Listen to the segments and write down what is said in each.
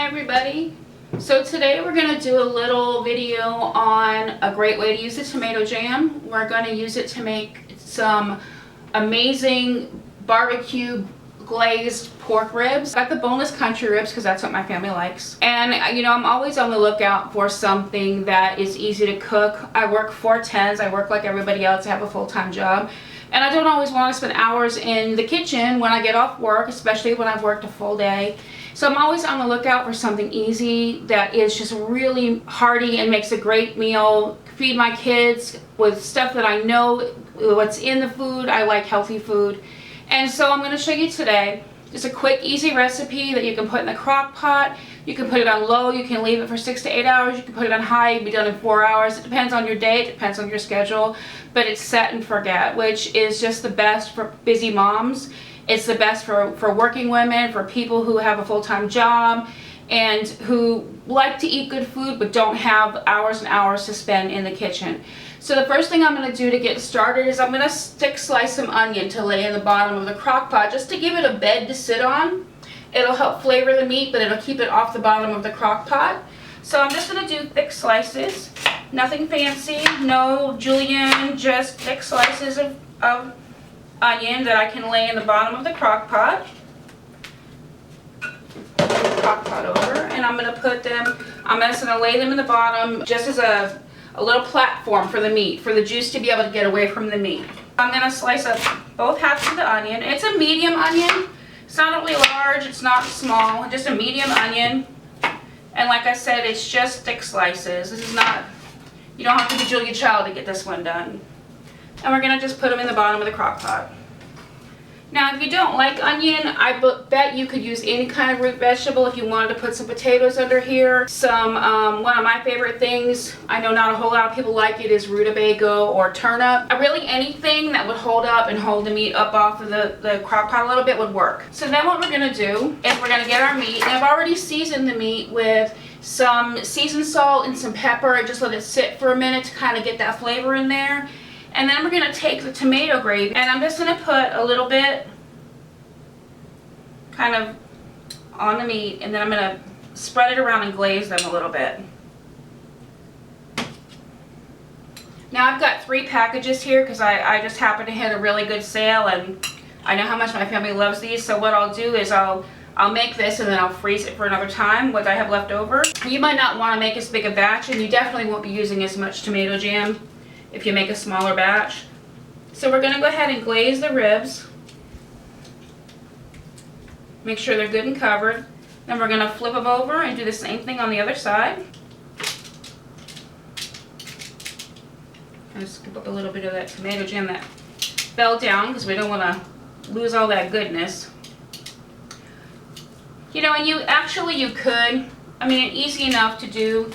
Hi everybody. So today we're going to do a little video on a great way to use the tomato jam. We're going to use it to make some amazing barbecue glazed pork ribs. Got the boneless country ribs because that's what my family likes. And you know, I'm always on the lookout for something that is easy to cook. I work 4/10s. I work like everybody else. I have a full-time job. And I don't always want to spend hours in the kitchen when I get off work, especially when I've worked a full day. So I'm always on the lookout for something easy that is just really hearty and makes a great meal. Feed my kids with stuff that I know what's in the food. I like healthy food. And so I'm going to show you today just a quick, easy recipe that you can put in the crock pot. You can put it on low. You can leave it for 6 to 8 hours. You can put it on high. It'll be done in 4 hours. It depends on your day. It depends on your schedule. But it's set and forget, which is just the best for busy moms. It's the best for working women, for people who have a full-time job and who like to eat good food but don't have hours and hours to spend in the kitchen. So the first thing I'm going to do to get started is I'm going to slice some onion to lay in the bottom of the crock pot just to give it a bed to sit on. It'll help flavor the meat, but it'll keep it off the bottom of the crock pot. So I'm just going to do thick slices, nothing fancy, no julienne, just thick slices of onion that I can lay in the bottom of the crock pot. Crock pot over, and I'm going to put them, I'm just going to lay them in the bottom just as a little platform for the meat, for the juice to be able to get away from the meat. I'm going to slice up both halves of the onion. It's a medium onion. It's not really large, it's not small, just a medium onion. And like I said, it's just thick slices. This is not, you don't have to be Julia Child to get this one done. And we're going to just put them in the bottom of the crock pot. Now, if you don't like onion, I bet you could use any kind of root vegetable. If you wanted to put some potatoes under here, some, one of my favorite things, I know not a whole lot of people like it, is rutabaga or turnip. Really anything that would hold up and hold the meat up off of the crock pot a little bit would work. So then what we're going to do is we're going to get our meat, and I've already seasoned the meat with some seasoned salt and some pepper, and just let it sit for a minute to kind of get that flavor in there. And then we're going to take the tomato gravy, and I'm just going to put a little bit kind of on the meat, and then I'm going to spread it around and glaze them a little bit. Now I've got 3 packages here because I just happened to hit a really good sale, and I know how much my family loves these. So what I'll do is I'll make this and then I'll freeze it for another time, what I have left over. You might not want to make as big a batch, and you definitely won't be using as much tomato jam if you make a smaller batch. So we're going to go ahead and glaze the ribs. Make sure they're good and covered. Then we're going to flip them over and do the same thing on the other side. And scoop up a little bit of that tomato jam that fell down because we don't want to lose all that goodness. You know, and you could, I mean, easy enough to do.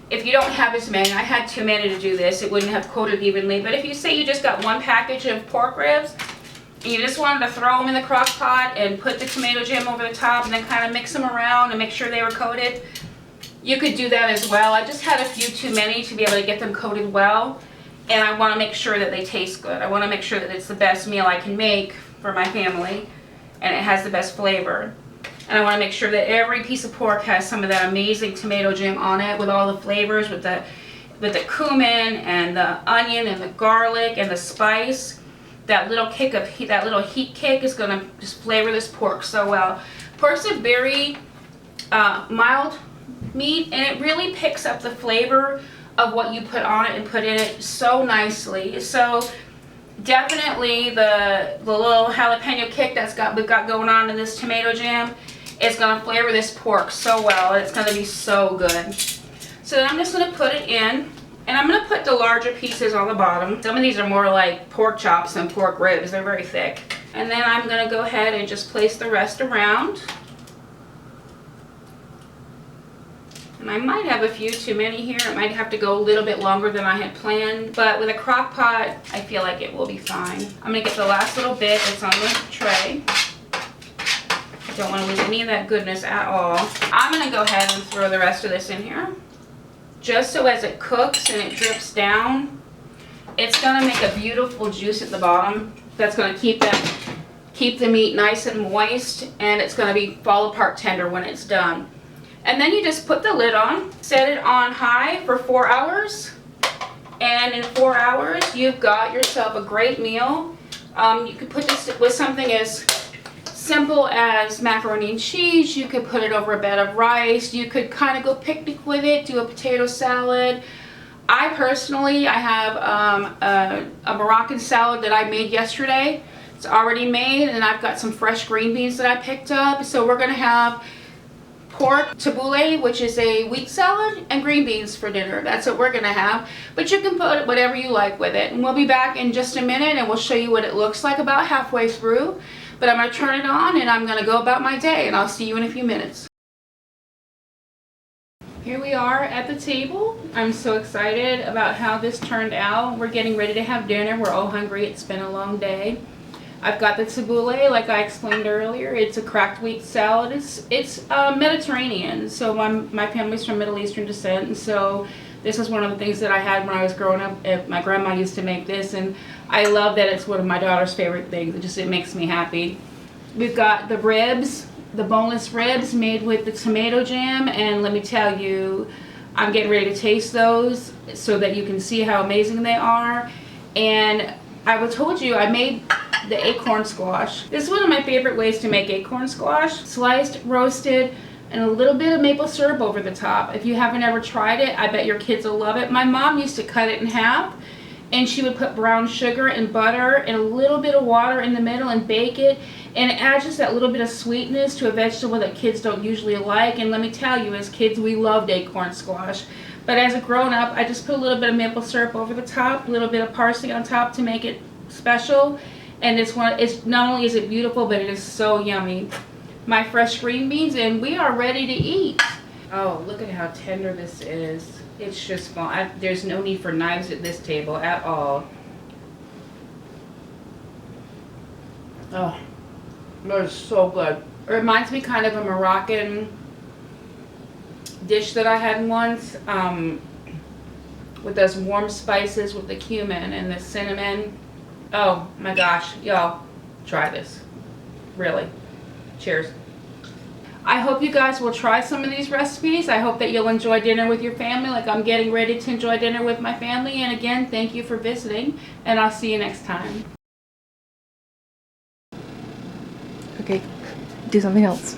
If you don't have as many, I had too many to do this, it wouldn't have coated evenly. But if you say you just got 1 package of pork ribs, and you just wanted to throw them in the crock pot and put the tomato jam over the top and then kind of mix them around and make sure they were coated, you could do that as well. I just had a few too many to be able to get them coated well, and I want to make sure that they taste good. I want to make sure that it's the best meal I can make for my family, and it has the best flavor. And I want to make sure that every piece of pork has some of that amazing tomato jam on it, with all the flavors, with the cumin and the onion and the garlic and the spice. That little kick of heat, that little heat kick is going to just flavor this pork so well. Pork's a very mild meat, and it really picks up the flavor of what you put on it and put in it so nicely. So definitely the little jalapeno kick we've got going on in this tomato jam is going to flavor this pork so well, and it's going to be so good. So then I'm just going to put it in, and I'm going to put the larger pieces on the bottom. Some of these are more like pork chops than pork ribs. They're very thick. And then I'm going to go ahead and just place the rest around. And I might have a few too many here. It might have to go a little bit longer than I had planned. But with a crock pot, I feel like it will be fine. I'm going to get the last little bit that's on the tray. I don't want to lose any of that goodness at all. I'm going to go ahead and throw the rest of this in here. Just so as it cooks and it drips down, it's going to make a beautiful juice at the bottom that's going to keep the meat nice and moist, and it's going to fall apart tender when it's done. And then you just put the lid on, set it on high for 4 hours. And in 4 hours, you've got yourself a great meal. You could put this with something as simple as macaroni and cheese. You could put it over a bed of rice. You could kind of go picnic with it, do a potato salad. I have a Moroccan salad that I made yesterday. It's already made, and I've got some fresh green beans that I picked up. So we're going to have pork tabbouleh, which is a wheat salad, and green beans for dinner. That's what we're going to have. But you can put whatever you like with it. And we'll be back in just a minute, and we'll show you what it looks like about halfway through. But I'm going to turn it on, and I'm going to go about my day, and I'll see you in a few minutes. Here we are at the table. I'm so excited about how this turned out. We're getting ready to have dinner. We're all hungry. It's been a long day. I've got the tabbouleh, like I explained earlier. It's a cracked wheat salad. It's Mediterranean, so my family's from Middle Eastern descent, and so this is one of the things that I had when I was growing up. My grandma used to make this, and I love that it's one of my daughter's favorite things. It makes me happy. We've got the ribs, the boneless ribs made with the tomato jam, and let me tell you, I'm getting ready to taste those so that you can see how amazing they are. And I told you I made the acorn squash. This is one of my favorite ways to make acorn squash. Sliced, roasted, and a little bit of maple syrup over the top. If you haven't ever tried it, I bet your kids will love it. My mom used to cut it in half, and she would put brown sugar and butter and a little bit of water in the middle and bake it. And it adds just that little bit of sweetness to a vegetable that kids don't usually like. And let me tell you, as kids, we loved acorn squash. But as a grown-up, I just put a little bit of maple syrup over the top, a little bit of parsley on top to make it special. And it's not only is it beautiful, but it is so yummy. My fresh green beans, and we are ready to eat. Oh, look at how tender this is. It's just fun. There's no need for knives at this table at all. Oh, that is so good. It reminds me kind of a Moroccan dish that I had once, with those warm spices with the cumin and the cinnamon. Oh my gosh, y'all, try this. Really. Cheers. I hope you guys will try some of these recipes. I hope that you'll enjoy dinner with your family like I'm getting ready to enjoy dinner with my family. And again, thank you for visiting, and I'll see you next time. Okay, do something else.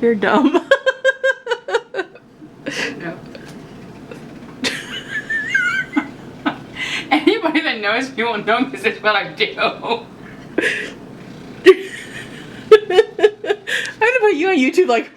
You're dumb. No. Anybody that knows me will know this is what I do. I'm gonna put you on YouTube like